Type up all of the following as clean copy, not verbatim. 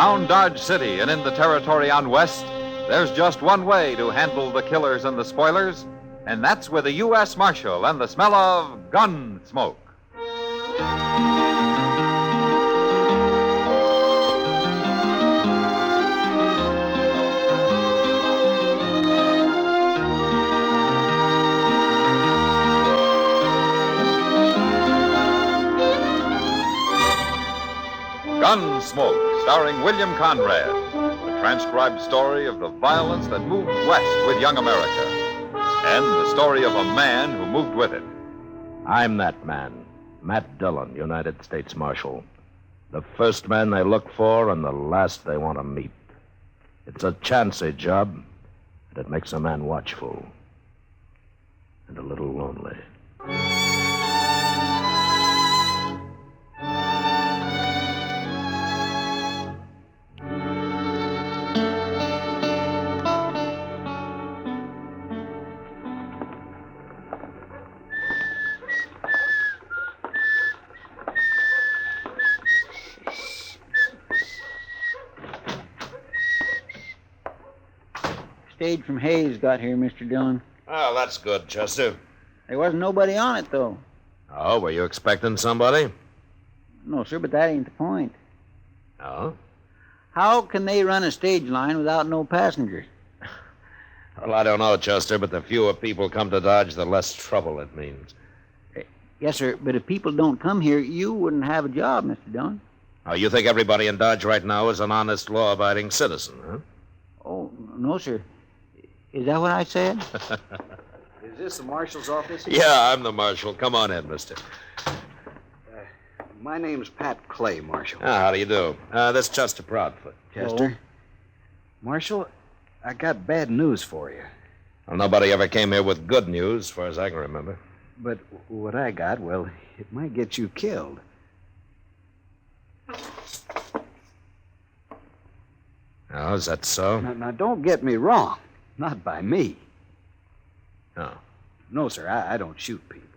Around Dodge City and in the territory on West, there's just one way to handle the killers and the spoilers, and that's with a U.S. Marshal and the smell of Gunsmoke. Gunsmoke, starring William Conrad, the transcribed story of the violence that moved west with young America, and the story of a man who moved with it. I'm that man, Matt Dillon, United States Marshal. The first man they look for and the last they want to meet. It's a chancy job, and it makes a man watchful and a little lonely. Stage from Hayes got here, Mr. Dillon. Oh, that's good, Chester. There wasn't nobody on it, though. Oh, were you expecting somebody? No, sir, but that ain't the point. Oh? How can they run a stage line without no passengers? Well, I don't know, Chester, but the fewer people come to Dodge, the less trouble it means. Yes, sir, but if people don't come here, you wouldn't have a job, Mr. Dillon. Oh, you think everybody in Dodge right now is an honest, law-abiding citizen, huh? Oh, no, sir. Is that what I said? Is this the marshal's office? Yeah, I'm the marshal. Come on in, mister. My name's Pat Clay, Marshal. How do you do? This is Chester Proudfoot. Chester? Marshal, I got bad news for you. Well, nobody ever came here with good news, as far as I can remember. But what I got, well, it might get you killed. Oh, is that so? Now, don't get me wrong. Not by me. No. No, sir, I don't shoot people.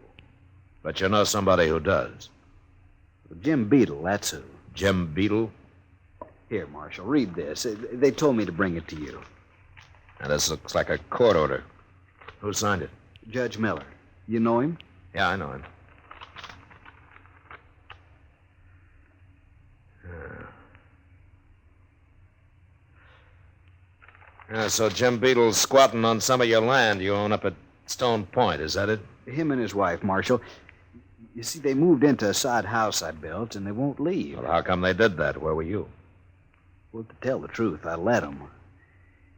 But you know somebody who does. Jim Beedle, that's who. Jim Beedle? Here, Marshal, read this. They told me to bring it to you. Now, this looks like a court order. Who signed it? Judge Miller. You know him? Yeah, I know him. So Jim Beedle's squatting on some of your land you own up at Stone Point, is that it? Him and his wife, Marshal. You see, they moved into a sod house I built, and they won't leave. Well, how come they did that? Where were you? Well, to tell the truth, I let him.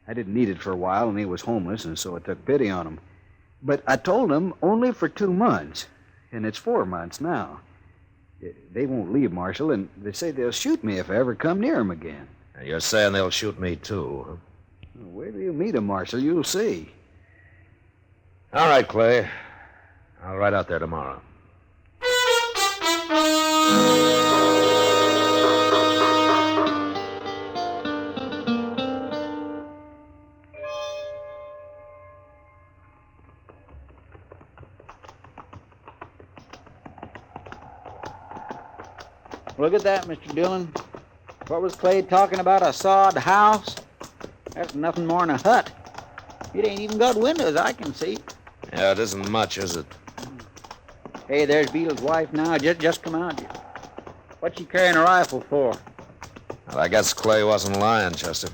I didn't need it for a while, and he was homeless, and so I took pity on him. But I told him only for 2 months, and it's 4 months now. They won't leave, Marshal, and they say they'll shoot me if I ever come near him again. Now, you're saying they'll shoot me, too, huh? Well, wait till you meet him, Marshal. You'll see. All right, Clay. I'll ride out there tomorrow. Look at that, Mr. Dillon. What was Clay talking about, a sod house? That's nothing more than a hut. It ain't even got windows, I can see. Yeah, it isn't much, is it? Hey, there's Beedle's wife now. Just come out. What's she carrying a rifle for? Well, I guess Clay wasn't lying, Chester.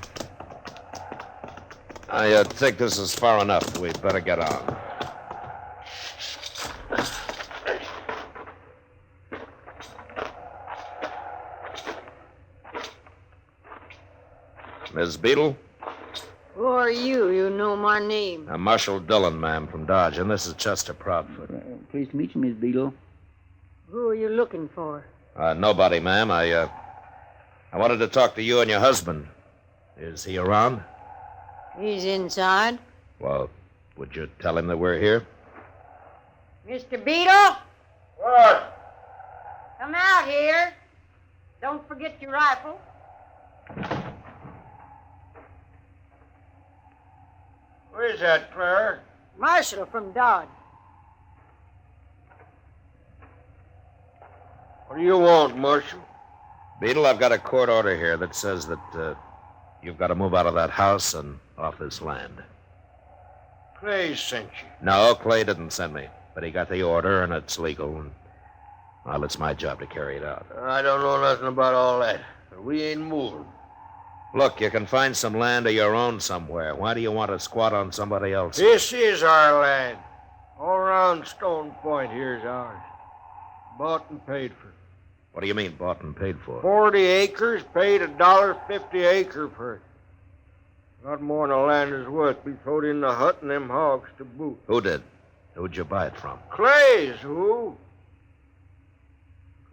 I think this is far enough. We'd better get on. Miss Beedle? Who are you? You know my name. I'm Marshal Dillon, ma'am, from Dodge, and this is Chester Proudfoot. Pleased to meet you, Miss Beedle. Who are you looking for? Nobody, ma'am. I wanted to talk to you and your husband. Is he around? He's inside. Well, would you tell him that we're here? Mr. Beedle? What? Come out here. Don't forget your rifle. Where's that, Claire? Marshal from Dodge. What do you want, Marshal? Beedle, I've got a court order here that says that you've got to move out of that house and off this land. Clay sent you. No, Clay didn't send me. But he got the order, and it's legal. And, well, it's my job to carry it out. I don't know nothing about all that. We ain't moving. Look, you can find some land of your own somewhere. Why do you want to squat on somebody else? This is our land. All around Stone Point here's ours. Bought and paid for. What do you mean, bought and paid for? 40 acres, paid $1.50 an acre for it. Not more than the land is worth. We throwed in the hut and them hogs to boot. Who did? Who'd you buy it from? Clay's, who?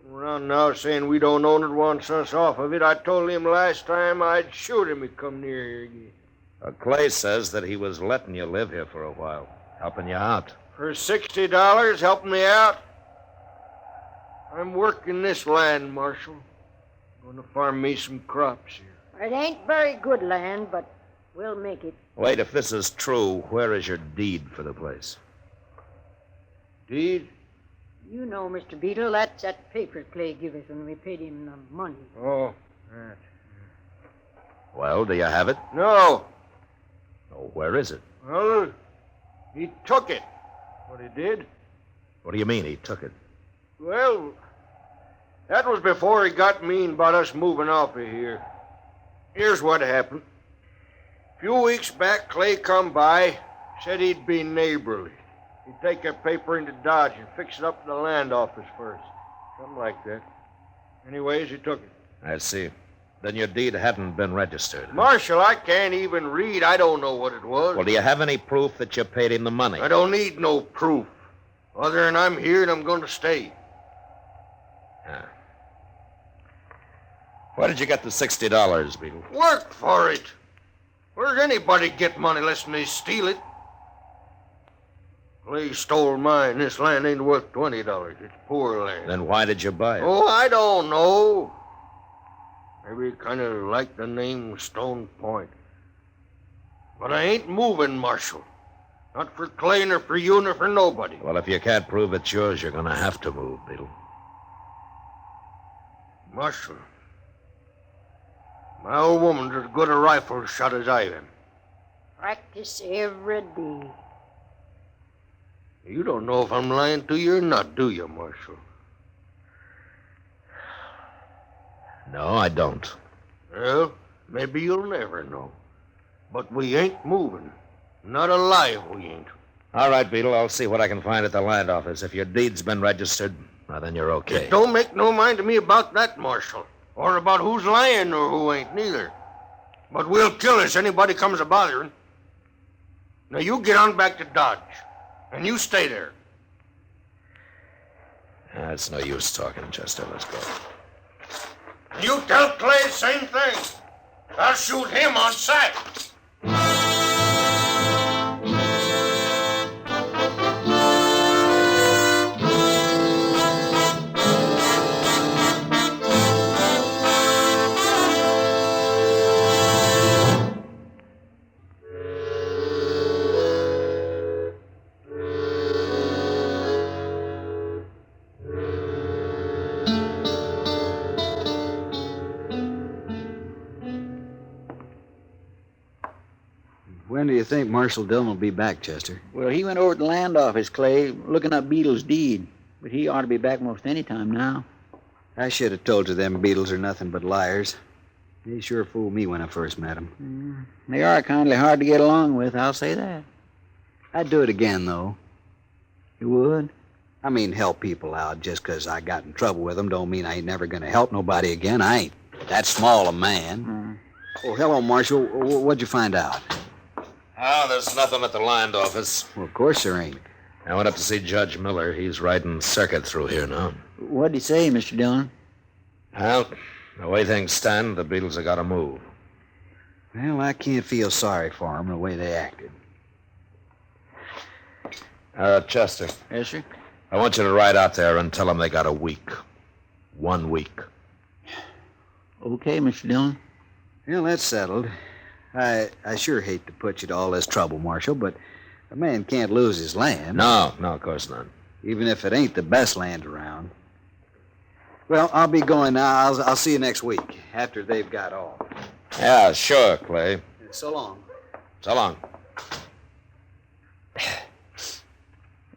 Come around now saying we don't own it, wants us off of it. I told him last time I'd shoot him if he come near here again. Clay says that he was letting you live here for a while, helping you out. For $60, helping me out? I'm working this land, Marshal. Going to farm me some crops here. It ain't very good land, but we'll make it. Wait, if this is true, where is your deed for the place? Deed? You know, Mr. Beedle, that's that paper Clay give us when we paid him the money. Oh, that. Well, do you have it? No. Oh, where is it? Well, he took it. What he did? What do you mean he took it? Well, that was before he got mean about us moving off of here. Here's what happened. A few weeks back, Clay come by, said he'd be neighborly. He'd take that paper into Dodge and fix it up in the land office first. Something like that. Anyways, he took it. I see. Then your deed hadn't been registered. Marshal, I can't even read. I don't know what it was. Well, do you have any proof that you paid him the money? I don't need no proof. Other than I'm here and I'm going to stay. Where did you get the $60, Beetle? Worked for it. Where'd anybody get money less than they steal it? Clay stole mine. This land ain't worth $20. It's poor land. Then why did you buy it? Oh, I don't know. Maybe kind of like the name Stone Point. But I ain't moving, Marshal. Not for Clay, nor for you, nor for nobody. Well, if you can't prove it's yours, you're going to have to move, Beetle. Marshal, my old woman's as good a rifle shot as I am. Practice every day. You don't know if I'm lying to you or not, do you, Marshal? No, I don't. Well, maybe you'll never know. But we ain't moving. Not alive, we ain't. All right, Beetle, I'll see what I can find at the land office. If your deed's been registered, well, then you're okay. It don't make no mind to me about that, Marshal. Or about who's lying or who ain't, neither. But we'll kill us anybody comes a-bothering. Now, you get on back to Dodge. And you stay there. It's no use talking, Chester. Let's go. You tell Clay the same thing. I'll shoot him on sight. When do you think Marshal Dillon will be back, Chester? Well, he went over to the land office, Clay, looking up Beedles' deed. But he ought to be back most any time now. I should have told you them Beedles are nothing but liars. They sure fooled me when I first met them. They are kindly hard to get along with, I'll say that. I'd do it again, though. You would? I mean, help people out just 'cause I got in trouble with them don't mean I ain't never going to help nobody again. I ain't that small a man. Oh, hello, Marshal. What'd you find out? Oh, there's nothing at the land office. Well, of course there ain't. I went up to see Judge Miller. He's riding circuit through here now. What'd he say, Mr. Dillon? Well, the way things stand, the Beatles have got to move. Well, I can't feel sorry for them the way they acted. Chester. Yes, sir? I want you to ride out there and tell them they got a week. 1 week. Okay, Mr. Dillon. Well, that's settled. I sure hate to put you to all this trouble, Marshal, but a man can't lose his land. No, of course not. Even if it ain't the best land around. Well, I'll be going now. I'll see you next week, after they've got all. Yeah, sure, Clay. So long. So long.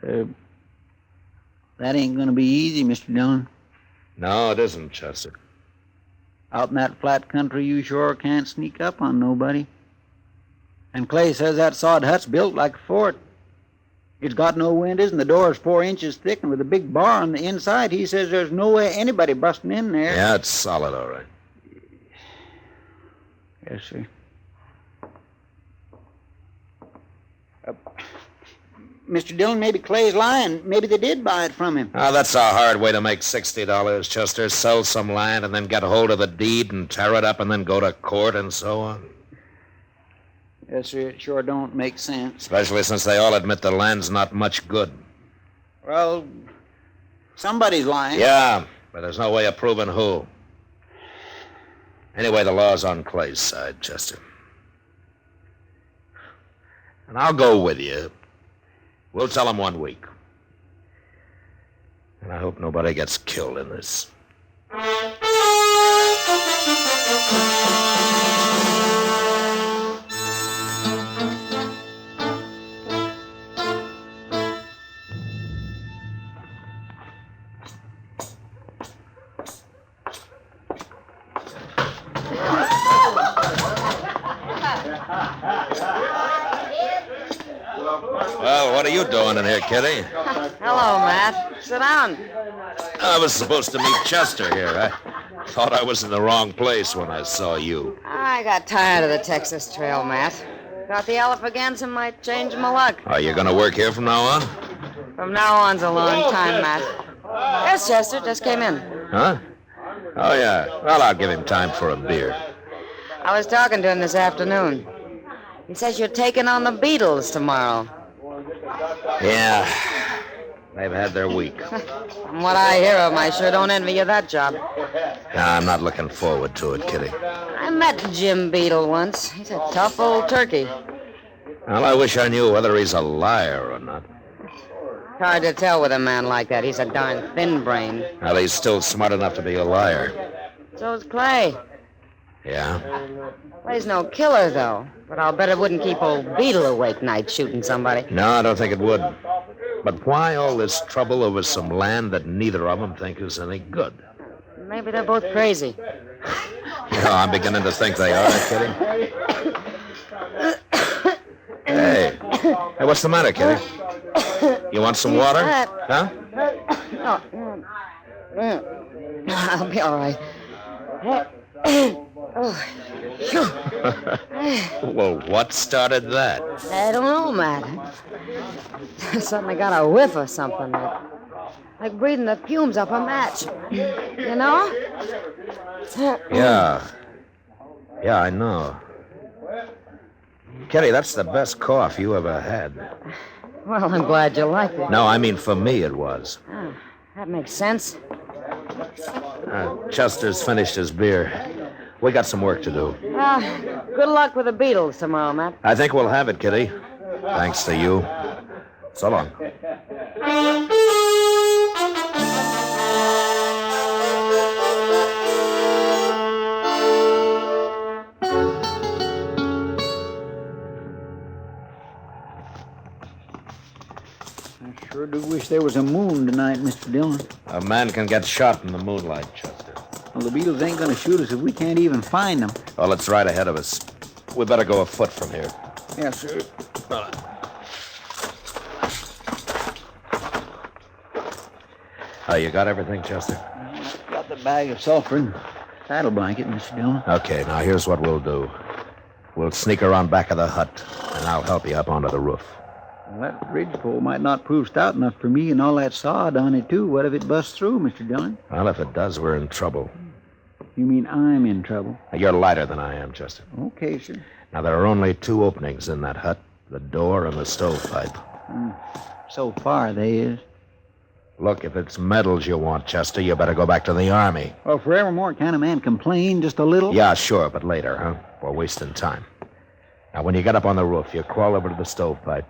That ain't gonna be easy, Mr. Dillon. No, it isn't, Chester. Out in that flat country, you sure can't sneak up on nobody. And Clay says that sod hut's built like a fort. It's got no windows, and the door's 4 inches thick, and with a big bar on the inside, he says there's no way anybody busting in there. Yeah, it's solid, all right. Yes, sir. Mr. Dillon, maybe Clay's lying. Maybe they did buy it from him. Oh, that's a hard way to make $60, Chester. Sell some land and then get a hold of the deed and tear it up and then go to court and so on. Yes, sir, it sure don't make sense. Especially since they all admit the land's not much good. Well, somebody's lying. Yeah, but there's no way of proving who. Anyway, the law's on Clay's side, Chester. And I'll go with you. We'll tell him 1 week. And I hope nobody gets killed in this. Well, what are you doing in here, Kitty? Hello, Matt. Sit down. I was supposed to meet Chester here. I thought I was in the wrong place when I saw you. I got tired of the Texas Trail, Matt. Thought the Allifaganza might change my luck. Are you going to work here from now on? From now on's a long time, Matt. There's Chester. Just came in. Huh? Oh, yeah. Well, I'll give him time for a beer. I was talking to him this afternoon. He says you're taking on the Beedles tomorrow. Yeah. They've had their week. From what I hear of him, I sure don't envy you that job. I'm not looking forward to it, Kitty. I met Jim Beedle once. He's a tough old turkey. Well, I wish I knew whether he's a liar or not. Hard to tell with a man like that. He's a darn thin-brained. Well, he's still smart enough to be a liar. So's Clay. Yeah? Clay's no killer, though. But I'll bet it wouldn't keep old Beedle awake nights shooting somebody. No, I don't think it would. But why all this trouble over some land that neither of them think is any good? Maybe they're both crazy. I'm beginning to think they are, Kitty. Hey, what's the matter, Kitty? You want some water? Huh? I'll be all right. Well, what started that? I don't know, Matt. Suddenly got a whiff of something. Like breathing the fumes off a match. You know? Yeah. Yeah, I know. Kitty, that's the best cough you ever had. Well, I'm glad you liked it. No, I mean for me it was. Oh, that makes sense. Chester's finished his beer. We got some work to do. Good luck with the Beedles tomorrow, Matt. I think we'll have it, Kitty. Thanks to you. So long. I sure do wish there was a moon tonight, Mr. Dillon. A man can get shot in the moonlight, Chester. Well, the Beedles ain't gonna shoot us if we can't even find them. Well, it's right ahead of us. We better go afoot from here. Yes, sir. You got everything, Chester? Got the bag of sulfur and saddle blanket, Mr. Dillon. Okay, now here's what we'll do. We'll sneak around back of the hut, and I'll help you up onto the roof. Well, that ridgepole might not prove stout enough for me and all that sod on it, too. What if it busts through, Mr. Dillon? Well, if it does, we're in trouble. You mean I'm in trouble? You're lighter than I am, Chester. Okay, sir. Now, there are only 2 openings in that hut, the door and the stovepipe. So far, they is. Look, if it's medals you want, Chester, you better go back to the Army. Well, forevermore, can a man complain just a little? Yeah, sure, but later, huh? We're wasting time. Now, when you get up on the roof, you crawl over to the stovepipe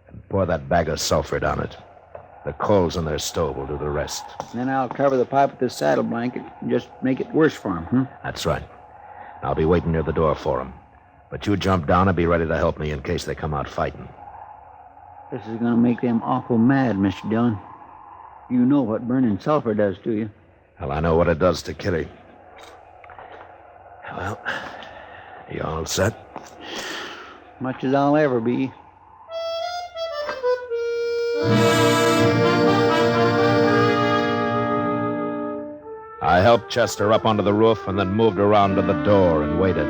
and pour that bag of sulfur down it. The coals in their stove will do the rest. Then I'll cover the pipe with this saddle blanket and just make it worse for him, That's right. I'll be waiting near the door for them. But you jump down and be ready to help me in case they come out fighting. This is going to make them awful mad, Mr. Dillon. You know what burning sulfur does to you. Well, I know what it does to Kitty. Well, you all set? Much as I'll ever be. I helped Chester up onto the roof and then moved around to the door and waited.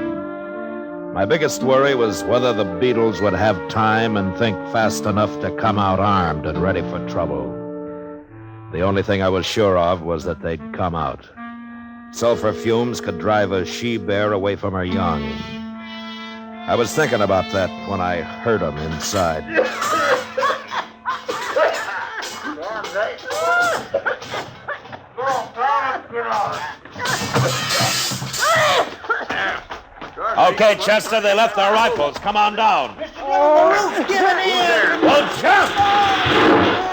My biggest worry was whether the Beedles would have time and think fast enough to come out armed and ready for trouble. The only thing I was sure of was that they'd come out. Sulfur fumes could drive a she-bear away from her young. I was thinking about that when I heard them inside. Okay, Chester, they left their rifles. Come on down. Oh, get in here! Oh, jump!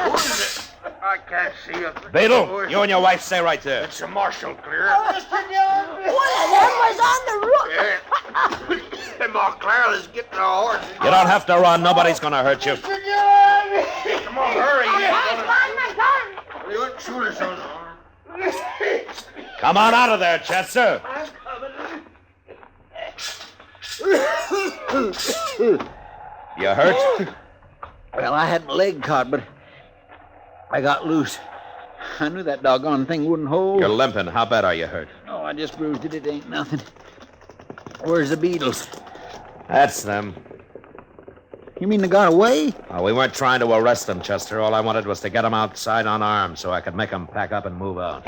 Who is it? I can't see it. Beedle, you and your wife stay right there. It's a marshal, clear. Mr. Dillon, one of them was on the roof. Yeah. Montclair is getting a horse. You don't have to run. Nobody's going to hurt you. Mr. Dillon! Come on, hurry. I can't find my gun. You wouldn't shoot us on the arm. Come on out of there, Chester. I'm coming. You hurt? Well, I had my leg caught, but I got loose. I knew that doggone thing wouldn't hold. You're limping. How bad are you hurt? Oh, I just bruised it. It ain't nothing. Where's the Beedles? That's them. You mean they got away? Oh, we weren't trying to arrest them, Chester. All I wanted was to get them outside unarmed so I could make them pack up and move out.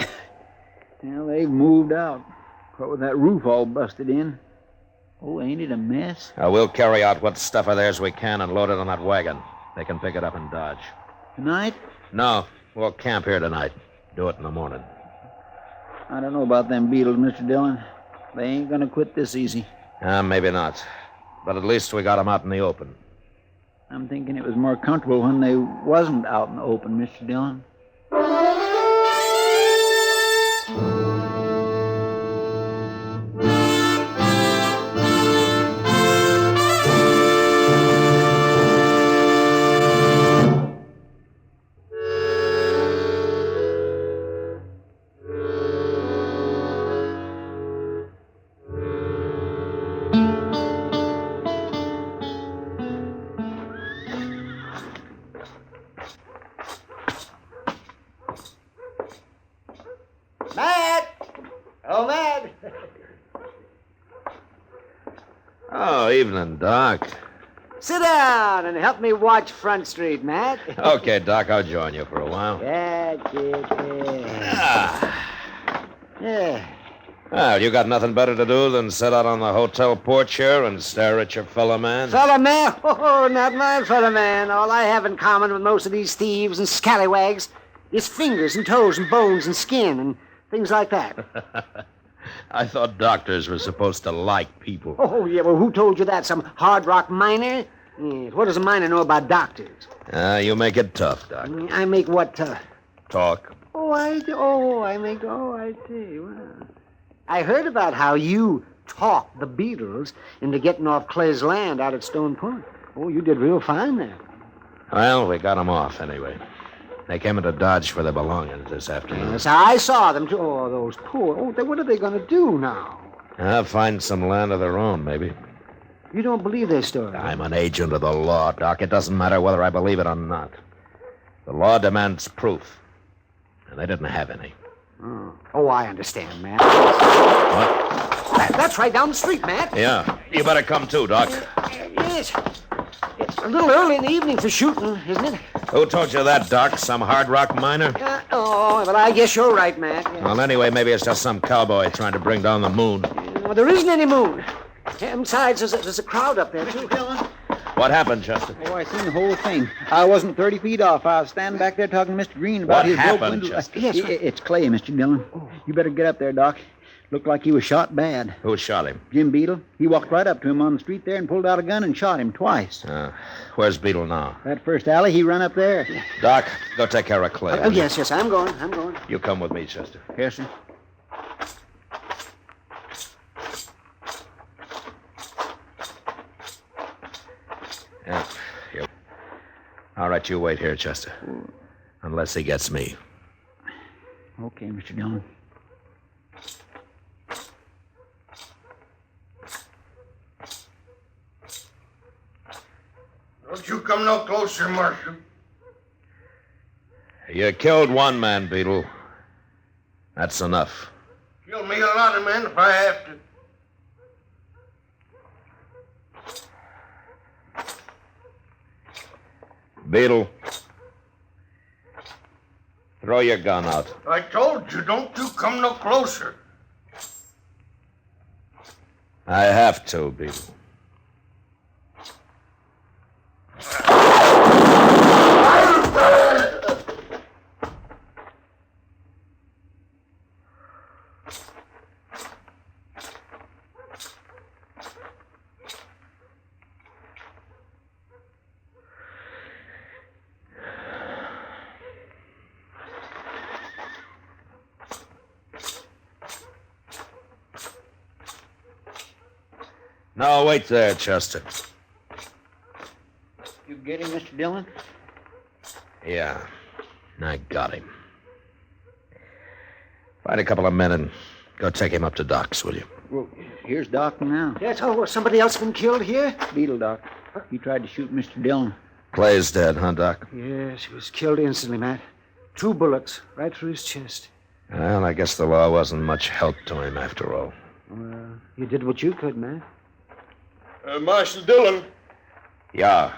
Well, they've moved out. What with that roof all busted in. Oh, ain't it a mess? We'll carry out what stuff of theirs we can and load it on that wagon. They can pick it up and dodge. Tonight? No, we'll camp here tonight. Do it in the morning. I don't know about them Beedles, Mr. Dillon. They ain't gonna quit this easy. Maybe not. But at least we got them out in the open. I'm thinking it was more comfortable when they wasn't out in the open, Mr. Dillon. Matt! Oh, Matt! Oh, evening, Doc. Sit down and help me watch Front Street, Matt. Okay, Doc, I'll join you for a while. That's it, yeah. Well, you got nothing better to do than sit out on the hotel porch here and stare at your fellow man? Fellow man? Oh, not my fellow man. All I have in common with most of these thieves and scallywags is fingers and toes and bones and skin and things like that. I thought doctors were supposed to like people. Oh, yeah, well, who told you that? Some hard rock miner? Yes, what does a miner know about doctors? You make it tough, Doc. I make what tough? Talk. I see. Well, I heard about how you talked the Beedles into getting off Clay's land out at Stone Point. Oh, you did real fine there. Well, we got them off anyway. They came into Dodge for their belongings this afternoon. Yes, I saw them, too. Oh, those poor... Oh, what are they going to do now? Find some land of their own, maybe. You don't believe their story? I'm an agent of the law, Doc. It doesn't matter whether I believe it or not. The law demands proof, and they didn't have any. Oh, I understand, Matt. What? That's right down the street, Matt. Yeah. You better come too, Doc. Yes. It's a little early in the evening for shooting, isn't it? Who told you that, Doc? Some hard rock miner? Well, I guess you're right, Matt. Yeah. Well, anyway, maybe it's just some cowboy trying to bring down the moon. Well, there isn't any moon. And besides, there's a crowd up there, too. What happened, Chester? Oh, I seen the whole thing. I wasn't 30 feet off. I was standing back there talking to Mr. Green about What his happened, rope window. Chester? It's Clay, Mr. Dillon. You better get up there, Doc. Looked like he was shot bad. Who shot him? Jim Beedle. He walked right up to him on the street there and pulled out a gun and shot him twice. Where's Beedle now? That first alley, he run up there. Doc, go take care of Clay. Oh, yes, I'm going. You come with me, Chester. Yes, sir. Yeah. Here. All right, you wait here, Chester. Unless he gets me. Okay, Mr. Dillon. Don't you come no closer, Marshal. You killed one man, Beedle. That's enough. Kill me a lot of men if I have to. Beedle. Throw your gun out. I told you, don't you come no closer. I have to, Beedle. No, wait there, Chester. You get him, Mr. Dillon? Yeah, I got him. Find a couple of men and go take him up to Doc's, will you? Well, here's Doc now. Yes, somebody else been killed here? Beedle, Doc. He tried to shoot Mr. Dillon. Clay's dead, huh, Doc? Yes, he was killed instantly, Matt. 2 bullets right through his chest. Well, I guess the law wasn't much help to him after all. Well, you did what you could, Matt. Marshal Dillon. Yeah.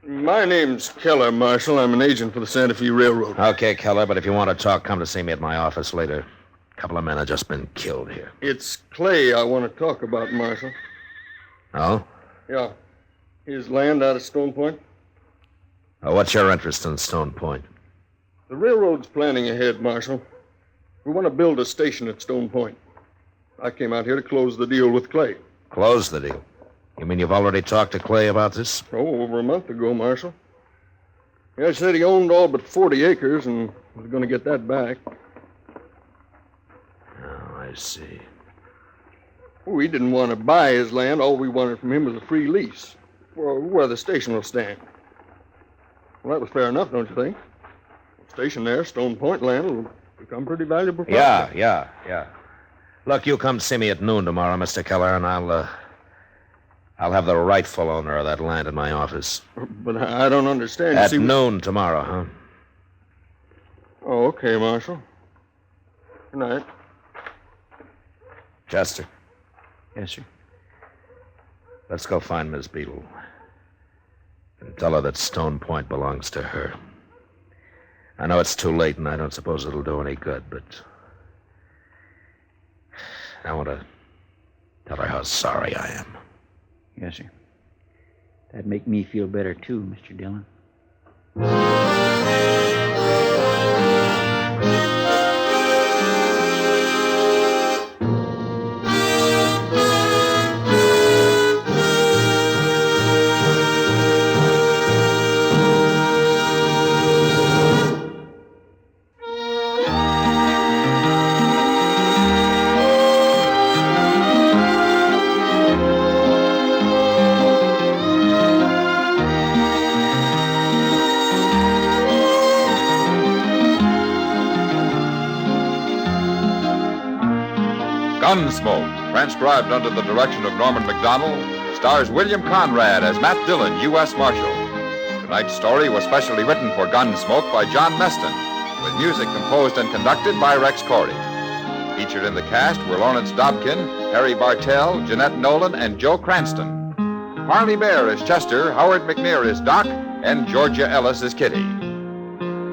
My name's Keller, Marshal. I'm an agent for the Santa Fe Railroad. Okay, Keller, but if you want to talk, come to see me at my office later. A couple of men have just been killed here. It's Clay I want to talk about, Marshal. Oh? Yeah. His land out of Stone Point. What's your interest in Stone Point? The railroad's planning ahead, Marshal. We want to build a station at Stone Point. I came out here to close the deal with Clay. Close the deal. You mean you've already talked to Clay about this? Oh, over a month ago, Marshal. Yeah, he said he owned all but 40 acres and was going to get that back. Oh, I see. We didn't want to buy his land. All we wanted from him was a free lease for where the station will stand. Well, that was fair enough, don't you think? The station there, Stone Point land, will become pretty valuable property. Yeah. Look, you come see me at noon tomorrow, Mr. Keller, and I'll have the rightful owner of that land in my office. But I don't understand. At noon tomorrow, huh? Oh, okay, Marshal. Good night. Chester, Yes, sir. let's go find Miss Beedle and tell her that Stone Point belongs to her. I know it's too late, and I don't suppose it'll do any good, but I want to tell her how sorry I am. Yes, sir. That'd make me feel better, too, Mr. Dillon. Gunsmoke, transcribed under the direction of Norman Macdonald, stars William Conrad as Matt Dillon, U.S. Marshal. Tonight's story was specially written for Gunsmoke by John Meston, with music composed and conducted by Rex Corey. Featured in the cast were Lawrence Dobkin, Harry Bartell, Jeanette Nolan, and Joe Cranston. Marley Bear is Chester, Howard McNear is Doc, and Georgia Ellis is Kitty.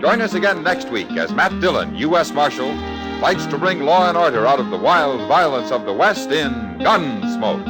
Join us again next week as Matt Dillon, U.S. Marshal, fights to bring law and order out of the wild violence of the West in Gunsmoke.